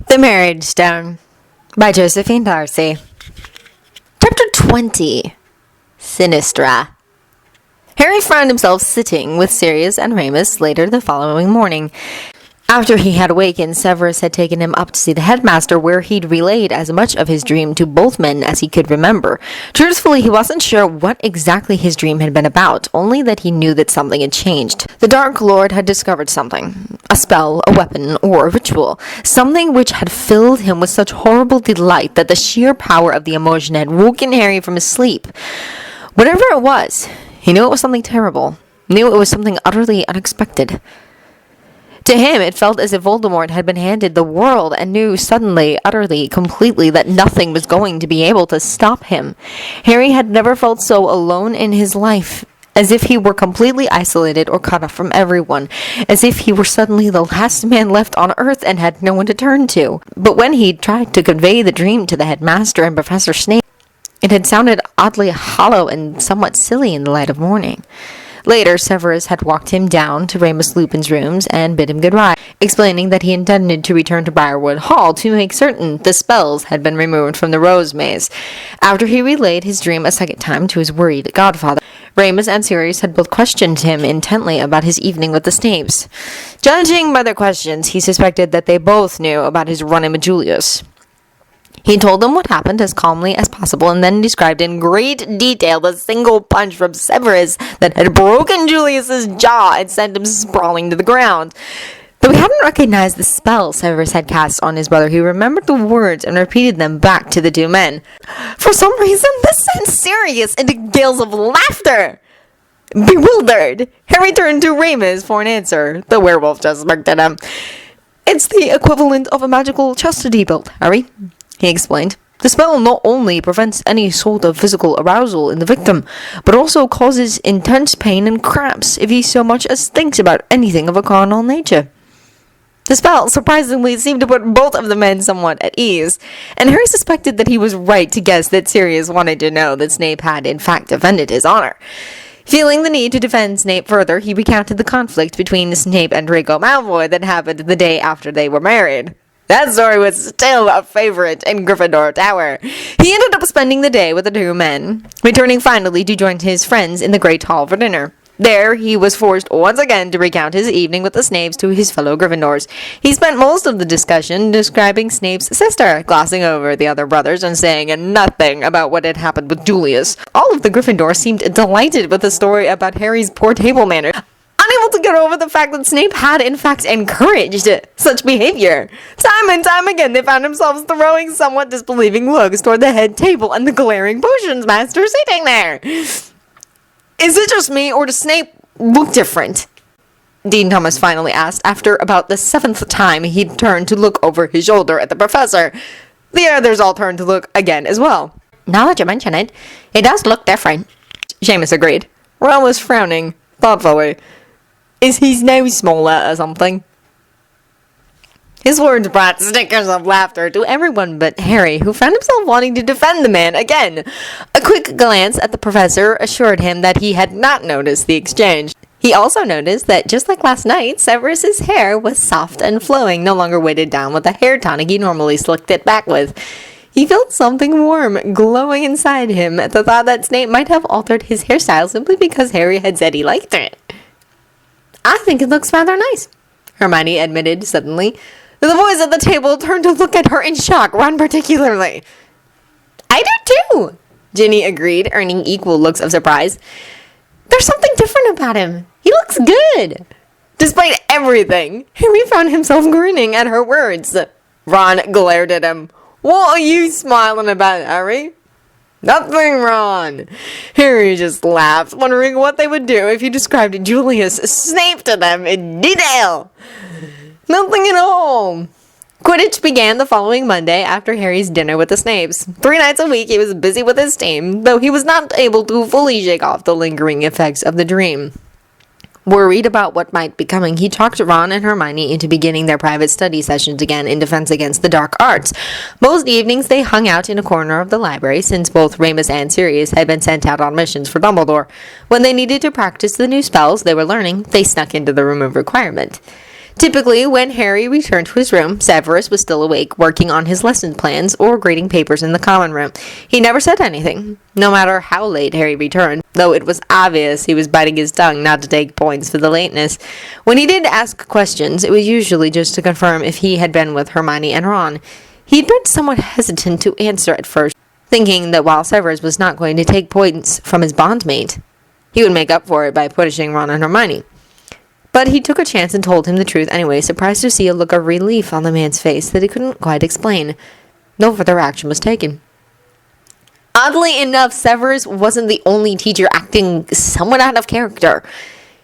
The Marriage Stone by Josephine Darcy. Chapter 20. Sinistra. Harry found himself sitting with Sirius and Remus later the following morning. After he had awakened, Severus had taken him up to see the headmaster, where he'd relayed as much of his dream to both men as he could remember. Truthfully, he wasn't sure what exactly his dream had been about, only that he knew that something had changed. The Dark Lord had discovered something. A spell, a weapon, or a ritual. Something which had filled him with such horrible delight that the sheer power of the emotion had woken Harry from his sleep. Whatever it was, he knew it was something terrible. Knew it was something utterly unexpected. To him, it felt as if Voldemort had been handed the world and knew suddenly, utterly, completely that nothing was going to be able to stop him. Harry had never felt so alone in his life, as if he were completely isolated or cut off from everyone, as if he were suddenly the last man left on Earth and had no one to turn to. But when he tried to convey the dream to the headmaster and Professor Snape, it had sounded oddly hollow and somewhat silly in the light of morning. Later, Severus had walked him down to Remus Lupin's rooms and bid him goodbye, explaining that he intended to return to Briarwood Hall to make certain the spells had been removed from the Rose Maze. After he relayed his dream a second time to his worried godfather, Remus and Sirius had both questioned him intently about his evening with the Snapes. Judging by their questions, he suspected that they both knew about his run-in with Julius. He told them what happened as calmly as possible and then described in great detail the single punch from Severus that had broken Julius's jaw and sent him sprawling to the ground. Though he hadn't recognized the spell Severus had cast on his brother, he remembered the words and repeated them back to the two men. For some reason, this sent Sirius into gales of laughter. Bewildered, Harry turned to Remus for an answer. The werewolf just smirked at him. It's the equivalent of a magical chastity belt, Harry, he explained. The spell not only prevents any sort of physical arousal in the victim, but also causes intense pain and cramps if he so much as thinks about anything of a carnal nature. The spell, surprisingly, seemed to put both of the men somewhat at ease, and Harry suspected that he was right to guess that Sirius wanted to know that Snape had in fact defended his honor. Feeling the need to defend Snape further, he recounted the conflict between Snape and Draco Malfoy that happened the day after they were married. That story was still a favorite in Gryffindor Tower. He ended up spending the day with the two men, returning finally to join his friends in the Great Hall for dinner. There, he was forced once again to recount his evening with the Snapes to his fellow Gryffindors. He spent most of the discussion describing Snape's sister, glossing over the other brothers and saying nothing about what had happened with Julius. All of the Gryffindors seemed delighted with the story about Harry's poor table manners, unable to get over the fact that Snape had in fact encouraged such behavior. Time and time again, they found themselves throwing somewhat disbelieving looks toward the head table and the glaring potions master sitting there. Is it just me, or does Snape look different? Dean Thomas finally asked, after about the 7th time he'd turned to look over his shoulder at the professor. The others all turned to look again as well. Now that you mention it, he does look different, Seamus agreed. Ron was frowning thoughtfully. Is his nose smaller or something? His words brought snickers of laughter to everyone but Harry, who found himself wanting to defend the man again. A quick glance at the professor assured him that he had not noticed the exchange. He also noticed that, just like last night, Severus's hair was soft and flowing, no longer weighted down with the hair tonic he normally slicked it back with. He felt something warm glowing inside him at the thought that Snape might have altered his hairstyle simply because Harry had said he liked it. I think it looks rather nice, Hermione admitted suddenly. The boys at the table turned to look at her in shock, Ron particularly. I do too, Ginny agreed, earning equal looks of surprise. There's something different about him. He looks good. Despite everything, Harry found himself grinning at her words. Ron glared at him. What are you smiling about, Harry? Nothing, Ron. Harry just laughed, wondering what they would do if he described Julius Snape to them in detail. Nothing at all. Quidditch began the following Monday after Harry's dinner with the Snapes. 3 nights a week he was busy with his team, though he was not able to fully shake off the lingering effects of the dream. Worried about what might be coming, he talked Ron and Hermione into beginning their private study sessions again in defense against the dark arts. Most evenings they hung out in a corner of the library, since both Remus and Sirius had been sent out on missions for Dumbledore. When they needed to practice the new spells they were learning, they snuck into the room of requirement. Typically, when Harry returned to his room, Severus was still awake, working on his lesson plans or grading papers in the common room. He never said anything, no matter how late Harry returned, though it was obvious he was biting his tongue not to take points for the lateness. When he did ask questions, it was usually just to confirm if he had been with Hermione and Ron. He'd been somewhat hesitant to answer at first, thinking that while Severus was not going to take points from his bondmate, he would make up for it by punishing Ron and Hermione. But he took a chance and told him the truth anyway, surprised to see a look of relief on the man's face that he couldn't quite explain. No further action was taken. Oddly enough, Severus wasn't the only teacher acting somewhat out of character.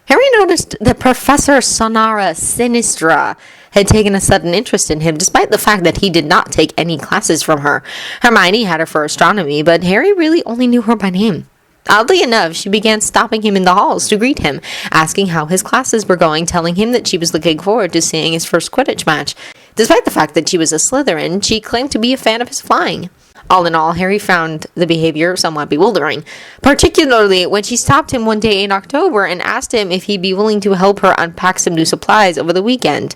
Harry noticed that Professor Sonara Sinistra had taken a sudden interest in him, despite the fact that he did not take any classes from her. Hermione had her for astronomy, but Harry really only knew her by name. Oddly enough, she began stopping him in the halls to greet him, asking how his classes were going, telling him that she was looking forward to seeing his first Quidditch match. Despite the fact that she was a Slytherin, she claimed to be a fan of his flying. All in all, Harry found the behavior somewhat bewildering, particularly when she stopped him one day in October and asked him if he'd be willing to help her unpack some new supplies over the weekend.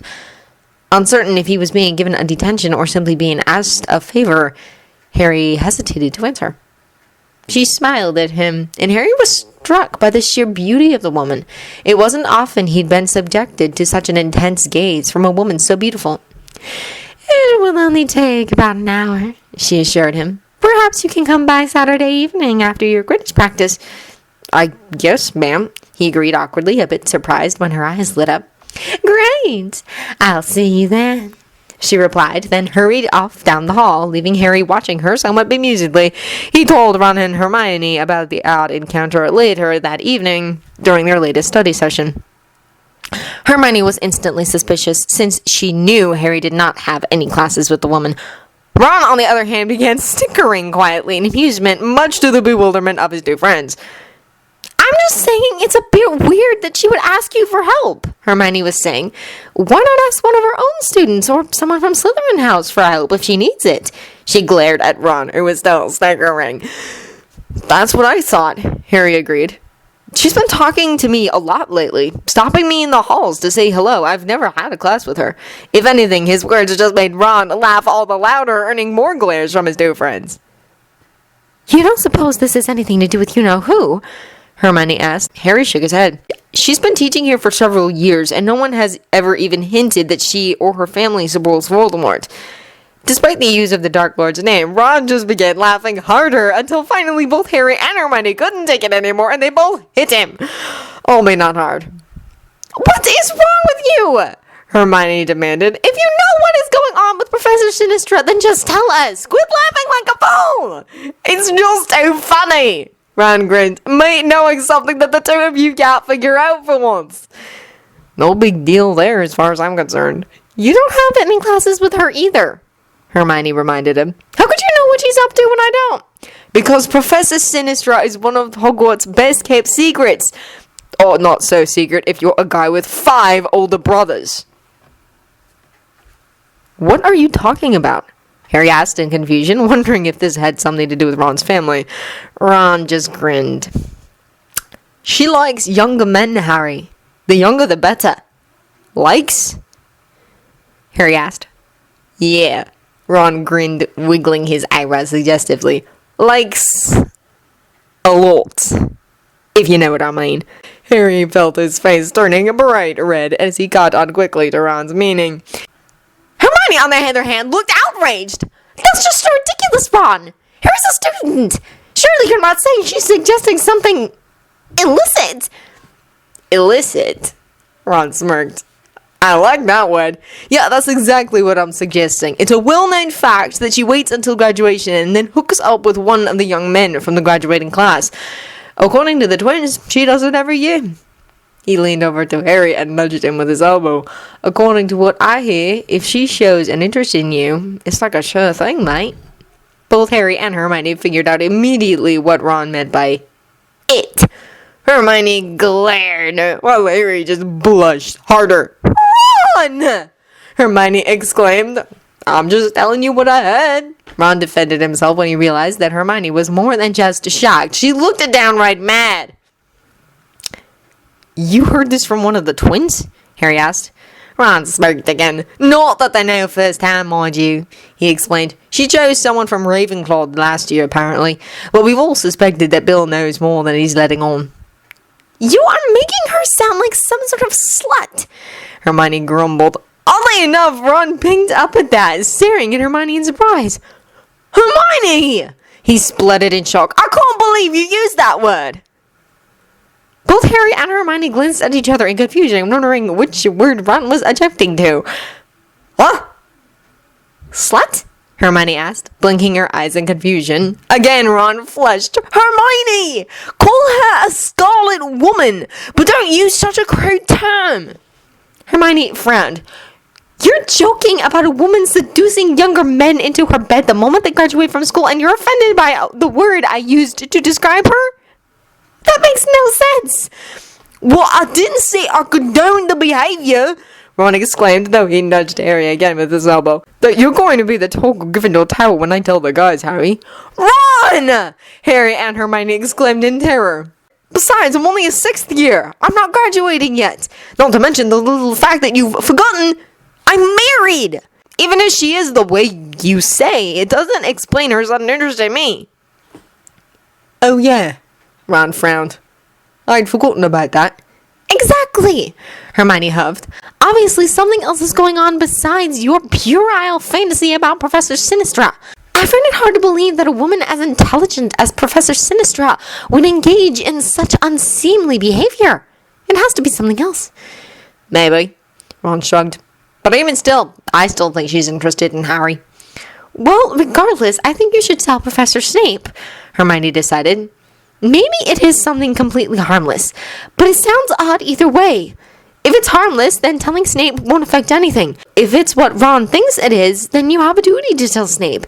Uncertain if he was being given a detention or simply being asked a favor, Harry hesitated to answer. She smiled at him, and Harry was struck by the sheer beauty of the woman. It wasn't often he'd been subjected to such an intense gaze from a woman so beautiful. "It will only take about an hour," she assured him. "Perhaps you can come by Saturday evening after your Quidditch practice." "I guess, ma'am," he agreed awkwardly, a bit surprised when her eyes lit up. "Great! I'll see you then," she replied, then hurried off down the hall, leaving Harry watching her somewhat bemusedly. He told Ron and Hermione about the odd encounter later that evening during their latest study session. Hermione was instantly suspicious, since she knew Harry did not have any classes with the woman. Ron, on the other hand, began snickering quietly in amusement, much to the bewilderment of his two friends. "I'm just saying it's a bit weird that she would ask you for help," Hermione was saying. "Why not ask one of her own students or someone from Slytherin House for help if she needs it?" She glared at Ron, who was still snickering. "That's what I thought," Harry agreed. "She's been talking to me a lot lately, stopping me in the halls to say hello. I've never had a class with her." If anything, his words just made Ron laugh all the louder, earning more glares from his two friends. "You don't suppose this has anything to do with you-know-who?" Hermione asked. Harry shook his head. "She's been teaching here for several years, and no one has ever even hinted that she or her family supports Voldemort." Despite the use of the Dark Lord's name, Ron just began laughing harder until finally both Harry and Hermione couldn't take it anymore, and they both hit him. Albeit not hard. "What is wrong with you?" Hermione demanded. "If you know what is going on with Professor Sinistra, then just tell us. Quit laughing like a fool." "It's just too funny," Ron grinned. "Me knowing something that the two of you can't figure out for once." "No big deal there as far as I'm concerned." "You don't have any classes with her either," Hermione reminded him. "How could you know what she's up to when I don't?" "Because Professor Sinistra is one of Hogwarts' best-kept secrets. Or not so secret if you're a guy with 5 older brothers." "What are you talking about?" Harry asked in confusion, wondering if this had something to do with Ron's family. Ron just grinned. "She likes younger men, Harry. The younger the better." "Likes?" Harry asked. "Yeah." Ron grinned, wiggling his eyebrows suggestively. "Likes a lot, if you know what I mean." Harry felt his face turning a bright red as he caught on quickly to Ron's meaning. Hermione, on the other hand, looked outraged. "That's just so ridiculous, Ron. Harry's a student. Surely you're not saying she's suggesting something illicit?" "Illicit?" Ron smirked. "I like that word. Yeah, that's exactly what I'm suggesting. It's a well-known fact that she waits until graduation and then hooks up with one of the young men from the graduating class. According to the twins, she does it every year." He leaned over to Harry and nudged him with his elbow. "According to what I hear, if she shows an interest in you, it's like a sure thing, mate." Both Harry and Hermione figured out immediately what Ron meant by it. Hermione glared, while Harry just blushed harder. "Ron!" Hermione exclaimed. "I'm just telling you what I heard." Ron defended himself when he realized that Hermione was more than just shocked. She looked downright mad. "You heard this from one of the twins?" Harry asked. Ron spoke again. Not that they know firsthand, mind you, he explained. She chose someone from Ravenclaw last year, apparently. But we've all suspected that Bill knows more than he's letting on. You are making her sound like some sort of slut, Hermione grumbled. Oddly enough, Ron picked up at that, staring at Hermione in surprise. Hermione! He spluttered in shock. I can't believe you used that word. Both Harry and Hermione glanced at each other in confusion, wondering which word Ron was objecting to. What? Slut? Hermione asked, blinking her eyes in confusion. Again, Ron flushed. Hermione! Call her a scarlet woman, but don't use such a crude term. Hermione frowned. You're joking about a woman seducing younger men into her bed the moment they graduate from school, and you're offended by the word I used to describe her? That makes no sense. Well, I didn't say I condoned the behavior, Ron exclaimed, though he nudged Harry again with his elbow. That you're going to be the talk of Gryffindor Tower when I tell the guys, Harry. Ron! Harry and Hermione exclaimed in terror. Besides, I'm only a 6th year. I'm not graduating yet. Not to mention the little fact that you've forgotten I'm married. Even if she is the way you say, it doesn't explain her sudden interest in me. Oh yeah, Ron frowned. I'd forgotten about that. Exactly, Hermione huffed. Obviously something else is going on besides your puerile fantasy about Professor Sinistra. I find it hard to believe that a woman as intelligent as Professor Sinistra would engage in such unseemly behavior. It has to be something else. Maybe, Ron shrugged. But even still, I still think she's interested in Harry. Well, regardless, I think you should tell Professor Snape, Hermione decided. Maybe it is something completely harmless, but it sounds odd either way. If it's harmless, then telling Snape won't affect anything. If it's what Ron thinks it is, then you have a duty to tell Snape.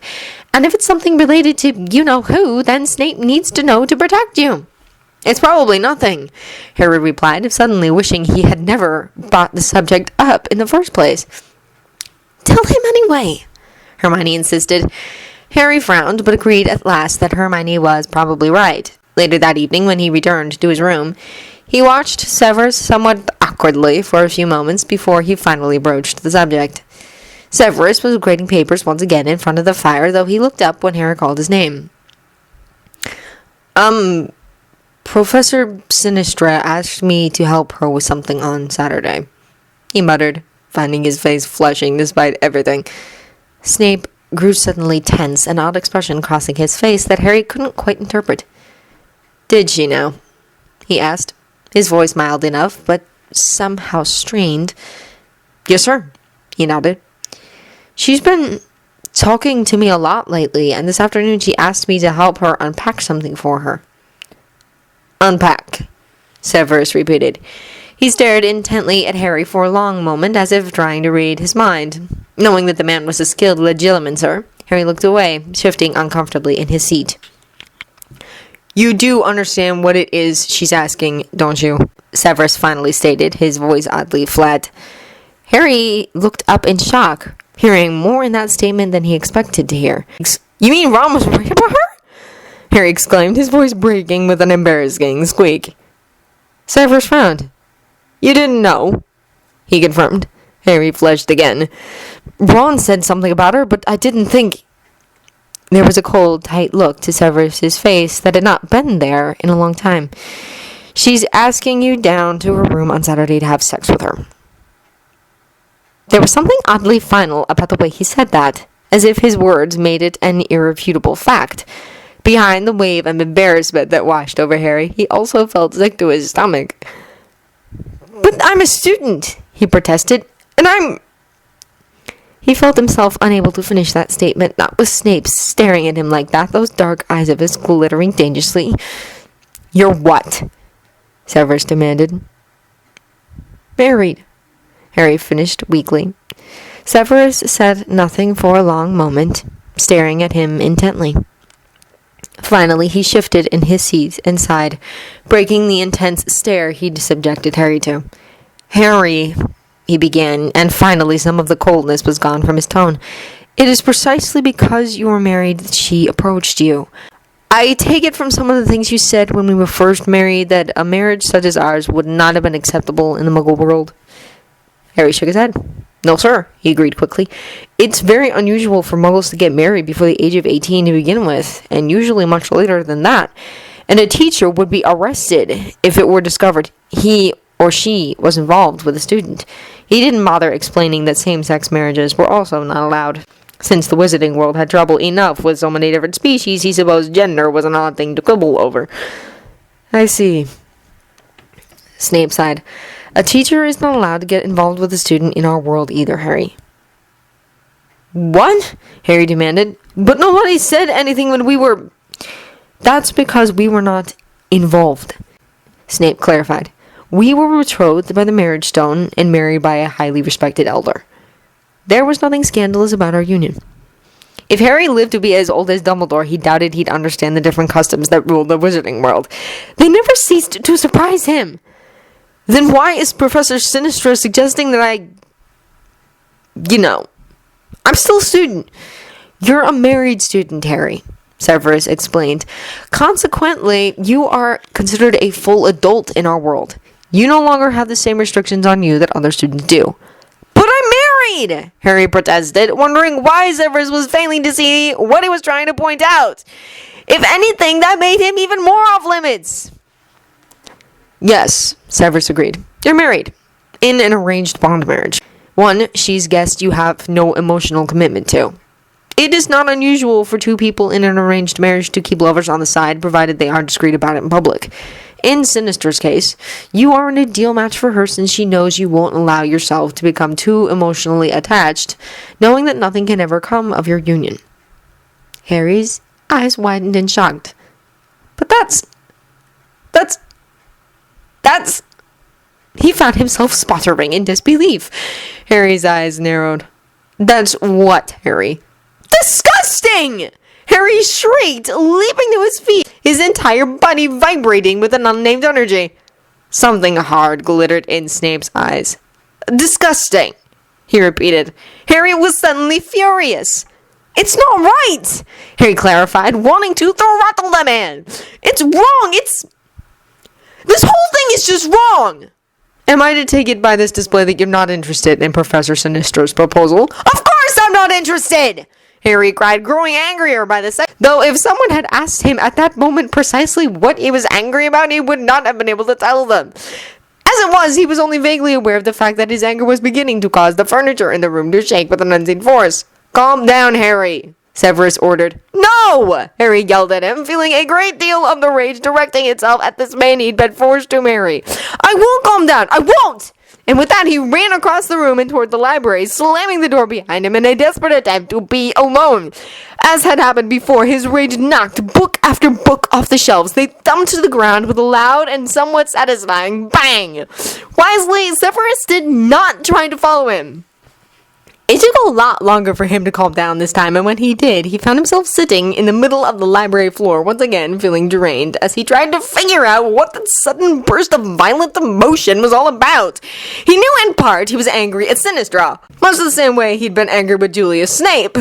And if it's something related to you-know-who, then Snape needs to know to protect you. It's probably nothing, Harry replied, suddenly wishing he had never brought the subject up in the first place. Tell him anyway, Hermione insisted. Harry frowned, but agreed at last that Hermione was probably right. Later that evening, when he returned to his room, he watched Severus somewhat awkwardly for a few moments before he finally broached the subject. Severus was grading papers once again in front of the fire, though he looked up when Harry called his name. Professor Sinistra asked me to help her with something on Saturday, he muttered, finding his face flushing despite everything. Snape grew suddenly tense, an odd expression crossing his face that Harry couldn't quite interpret. Did she know? He asked, his voice mild enough, but somehow strained. Yes, sir, he nodded. She's been talking to me a lot lately, and this afternoon she asked me to help her unpack something for her. Unpack, Severus repeated. He stared intently at Harry for a long moment, as if trying to read his mind. Knowing that the man was a skilled legislator, Harry looked away, shifting uncomfortably in his seat. You do understand what it is she's asking, don't you? Severus finally stated, his voice oddly flat. Harry looked up in shock, hearing more in that statement than he expected to hear. You mean Ron was right about her? Harry exclaimed, his voice breaking with an embarrassing squeak. Severus frowned. You didn't know, he confirmed. Harry flushed again. Ron said something about her, but I didn't think... There was a cold, tight look to Severus's face that had not been there in a long time. She's asking you down to her room on Saturday to have sex with her. There was something oddly final about the way he said that, as if his words made it an irrefutable fact. Behind the wave of embarrassment that washed over Harry, he also felt sick to his stomach. But I'm a student, he protested, and I'm... He felt himself unable to finish that statement, not with Snape staring at him like that, those dark eyes of his glittering dangerously. You're what? Severus demanded. Married, Harry finished weakly. Severus said nothing for a long moment, staring at him intently. Finally, he shifted in his seat and sighed, breaking the intense stare he'd subjected Harry to. Harry, he began, and finally some of the coldness was gone from his tone. It is precisely because you were married that she approached you. I take it from some of the things you said when we were first married that a marriage such as ours would not have been acceptable in the Muggle world. Harry shook his head. No, sir, he agreed quickly. It's very unusual for muggles to get married before the age of 18 to begin with, and usually much later than that. And a teacher would be arrested if it were discovered he or she was involved with a student. He didn't bother explaining that same-sex marriages were also not allowed. Since the wizarding world had trouble enough with so many different species, he supposed gender was an odd thing to quibble over. I see. Snape sighed. A teacher is not allowed to get involved with a student in our world either, Harry. What? Harry demanded. But nobody said anything when we were... That's because we were not involved, Snape clarified. We were betrothed by the marriage stone and married by a highly respected elder. There was nothing scandalous about our union. If Harry lived to be as old as Dumbledore, he doubted he'd understand the different customs that ruled the wizarding world. They never ceased to surprise him. Then why is Professor Sinistra suggesting that I'm still a student. You're a married student, Harry, Severus explained. Consequently, you are considered a full adult in our world. You no longer have the same restrictions on you that other students do. But I'm married, Harry protested, wondering why Severus was failing to see what he was trying to point out. If anything, that made him even more off limits. Yes, Severus agreed. You're married. In an arranged bond marriage. One she's guessed you have no emotional commitment to. It is not unusual for two people in an arranged marriage to keep lovers on the side, provided they are discreet about it in public. In Sinistra's case, you are an ideal match for her since she knows you won't allow yourself to become too emotionally attached, knowing that nothing can ever come of your union. Harry's eyes widened in shock. But that's... He found himself sputtering in disbelief. Harry's eyes narrowed. That's what, Harry? Disgusting! Harry shrieked, leaping to his feet, his entire body vibrating with an unnamed energy. Something hard glittered in Snape's eyes. Disgusting, he repeated. Harry was suddenly furious. It's not right, Harry clarified, wanting to throttle the man. It's wrong, This whole thing is just wrong! Am I to take it by this display that you're not interested in Professor Sinistra's proposal? Of course I'm not interested! Harry cried, growing angrier by the second. Though if someone had asked him at that moment precisely what he was angry about, he would not have been able to tell them. As it was, he was only vaguely aware of the fact that his anger was beginning to cause the furniture in the room to shake with an unseen force. Calm down, Harry, Severus ordered. No! Harry yelled at him, feeling a great deal of the rage directing itself at this man he'd been forced to marry. I won't calm down! I won't! And with that, he ran across the room and toward the library, slamming the door behind him in a desperate attempt to be alone. As had happened before, his rage knocked book after book off the shelves. They thumped to the ground with a loud and somewhat satisfying bang. Wisely, Severus did not try to follow him. It took a lot longer for him to calm down this time, and when he did, he found himself sitting in the middle of the library floor, once again feeling deranged, as he tried to figure out what that sudden burst of violent emotion was all about. He knew in part he was angry at Sinistra, much the same way he'd been angry with Julius Snape.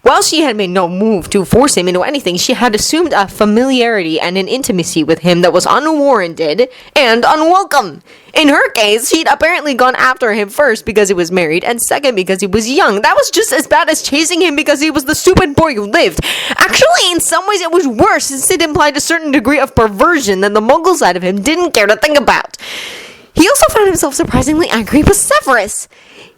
While she had made no move to force him into anything, she had assumed a familiarity and an intimacy with him that was unwarranted and unwelcome. In her case, she'd apparently gone after him first because he was married, and second because he was young. That was just as bad as chasing him because he was the stupid boy who lived. Actually, in some ways it was worse, since it implied a certain degree of perversion that the Muggle side of him didn't care to think about. He also found himself surprisingly angry with Severus.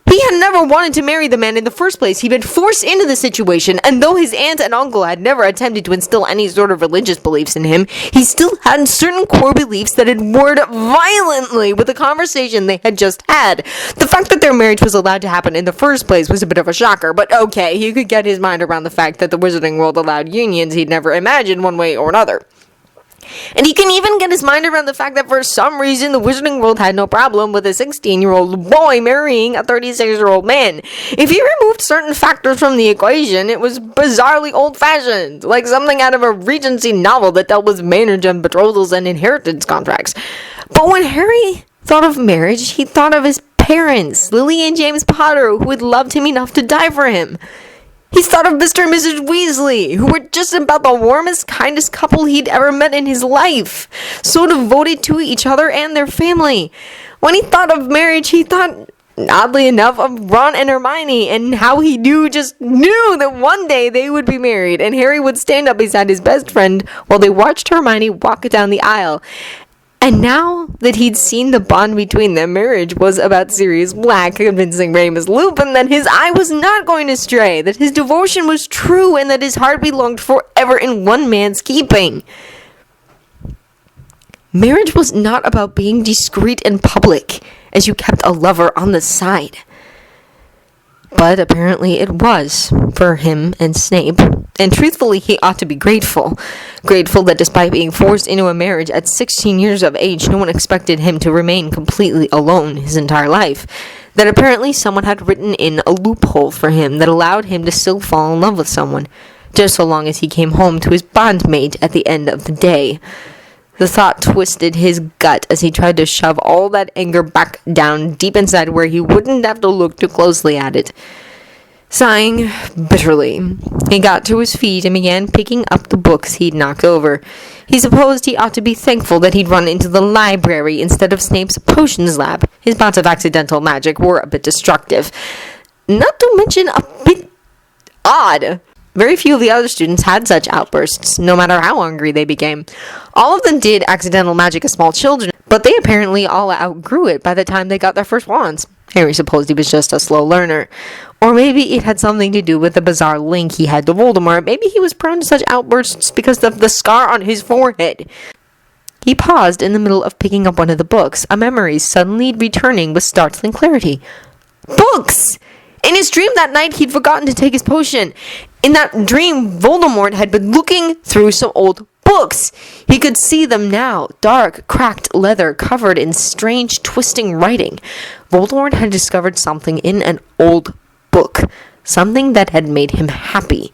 He had never wanted to marry the man in the first place. He'd been forced into the situation, and though his aunt and uncle had never attempted to instill any sort of religious beliefs in him, he still had certain core beliefs that had warred violently with the conversation they had just had. The fact that their marriage was allowed to happen in the first place was a bit of a shocker, but okay, he could get his mind around the fact that the wizarding world allowed unions he'd never imagined one way or another. And he can even get his mind around the fact that for some reason the wizarding world had no problem with a 16-year-old boy marrying a 36-year-old man. If he removed certain factors from the equation, it was bizarrely old-fashioned, like something out of a Regency novel that dealt with marriage and betrothals and inheritance contracts. But when Harry thought of marriage, he thought of his parents, Lily and James Potter, who had loved him enough to die for him. He thought of Mr. and Mrs. Weasley, who were just about the warmest, kindest couple he'd ever met in his life, so devoted to each other and their family. When he thought of marriage, he thought oddly enough, of Ron and Hermione, and how he just knew that one day they would be married, and Harry would stand up beside his best friend while they watched Hermione walk down the aisle. And now that he'd seen the bond between them, marriage was about Sirius Black convincing Remus Lupin that his eye was not going astray, that his devotion was true, and that his heart belonged forever in one man's keeping. Marriage was not about being discreet in public, as you kept a lover on the side. But apparently it was, for him and Snape. And truthfully, he ought to be grateful. Grateful that despite being forced into a marriage at 16 years of age, no one expected him to remain completely alone his entire life. That apparently someone had written in a loophole for him that allowed him to still fall in love with someone, just so long as he came home to his bondmate at the end of the day. The thought twisted his gut as he tried to shove all that anger back down deep inside where he wouldn't have to look too closely at it. Sighing bitterly, he got to his feet and began picking up the books he'd knocked over. He supposed he ought to be thankful that he'd run into the library instead of Snape's potions lab. His bouts of accidental magic were a bit destructive. Not to mention a bit odd. Very few of the other students had such outbursts, no matter how hungry they became. All of them did accidental magic as small children, but they apparently all outgrew it by the time they got their first wands. Harry supposed he was just a slow learner. Or maybe it had something to do with the bizarre link he had to Voldemort. Maybe he was prone to such outbursts because of the scar on his forehead. He paused in the middle of picking up one of the books, a memory suddenly returning with startling clarity. Books! In his dream that night, he'd forgotten to take his potion. In that dream, Voldemort had been looking through some old books. He could see them now, dark, cracked leather covered in strange, twisting writing. Voldemort had discovered something in an old book, something that had made him happy,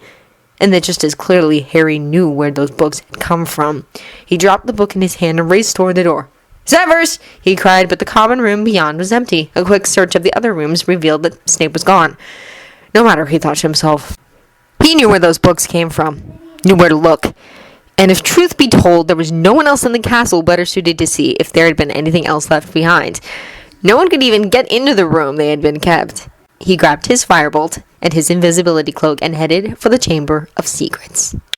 and that just as clearly Harry knew where those books had come from. He dropped the book in his hand and raced toward the door. "Severus!" he cried, but the common room beyond was empty. A quick search of the other rooms revealed that Snape was gone. No matter, he thought to himself. He knew where those books came from, knew where to look. And if truth be told, there was no one else in the castle better suited to see if there had been anything else left behind. No one could even get into the room they had been kept. He grabbed his firebolt and his invisibility cloak and headed for the Chamber of Secrets.